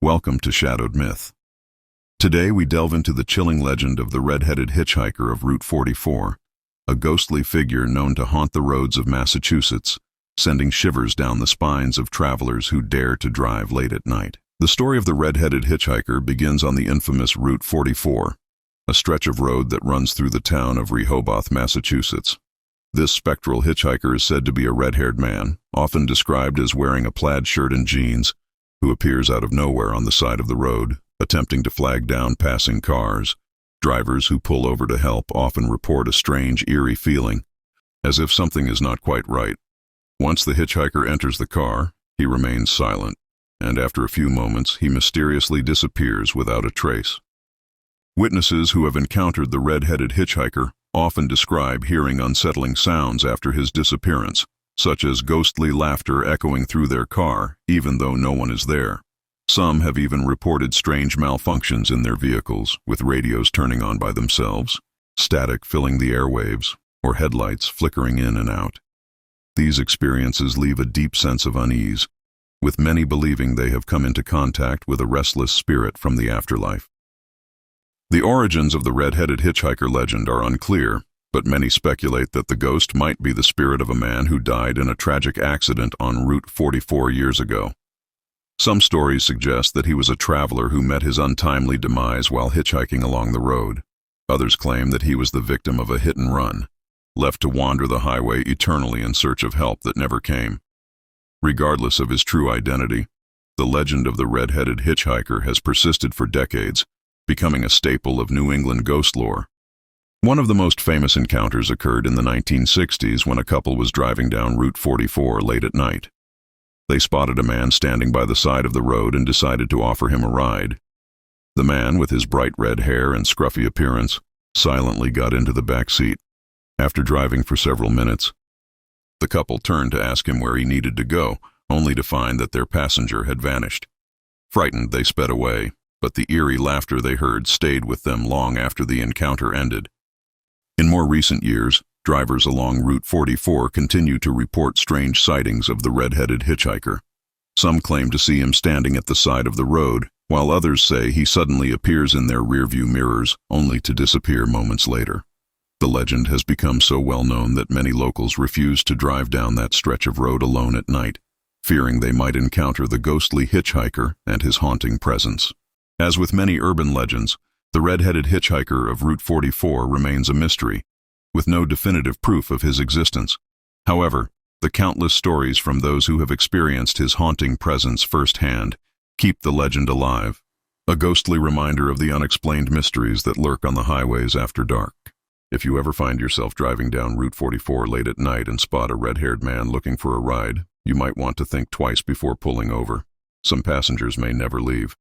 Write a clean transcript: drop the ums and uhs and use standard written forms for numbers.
Welcome to Shadowed Myth. Today we delve into the chilling legend of the red-headed hitchhiker of Route 44, a ghostly figure known to haunt the roads of Massachusetts, sending shivers down the spines of travelers who dare to drive late at night. The story of the red-headed hitchhiker begins on the infamous Route 44, a stretch of road that runs through the town of Rehoboth, Massachusetts. This spectral hitchhiker is said to be a red-haired man, often described as wearing a plaid shirt and jeans, who appears out of nowhere on the side of the road, attempting to flag down passing cars. Drivers who pull over to help often report a strange, eerie feeling, as if something is not quite right. Once the hitchhiker enters the car, he remains silent, and after a few moments, he mysteriously disappears without a trace. Witnesses who have encountered the red-headed hitchhiker often describe hearing unsettling sounds after his disappearance, such as ghostly laughter echoing through their car, even though no one is there. Some have even reported strange malfunctions in their vehicles, with radios turning on by themselves, static filling the airwaves, or headlights flickering in and out. These experiences leave a deep sense of unease, with many believing they have come into contact with a restless spirit from the afterlife. The origins of the red-headed hitchhiker legend are unclear, but many speculate that the ghost might be the spirit of a man who died in a tragic accident on Route 44 years ago. Some stories suggest that he was a traveler who met his untimely demise while hitchhiking along the road. Others claim that he was the victim of a hit-and-run, left to wander the highway eternally in search of help that never came. Regardless of his true identity, the legend of the red-headed hitchhiker has persisted for decades, becoming a staple of New England ghost lore. One of the most famous encounters occurred in the 1960s when a couple was driving down Route 44 late at night. They spotted a man standing by the side of the road and decided to offer him a ride. The man, with his bright red hair and scruffy appearance, silently got into the back seat. After driving for several minutes, the couple turned to ask him where he needed to go, only to find that their passenger had vanished. Frightened, they sped away, but the eerie laughter they heard stayed with them long after the encounter ended. In more recent years, drivers along Route 44 continue to report strange sightings of the red-headed hitchhiker. Some claim to see him standing at the side of the road, while others say he suddenly appears in their rearview mirrors, only to disappear moments later. The legend has become so well known that many locals refuse to drive down that stretch of road alone at night, fearing they might encounter the ghostly hitchhiker and his haunting presence. As with many urban legends, the red-headed hitchhiker of Route 44 remains a mystery, with no definitive proof of his existence. However, the countless stories from those who have experienced his haunting presence firsthand keep the legend alive, a ghostly reminder of the unexplained mysteries that lurk on the highways after dark. If you ever find yourself driving down Route 44 late at night and spot a red-haired man looking for a ride, you might want to think twice before pulling over. Some passengers may never leave.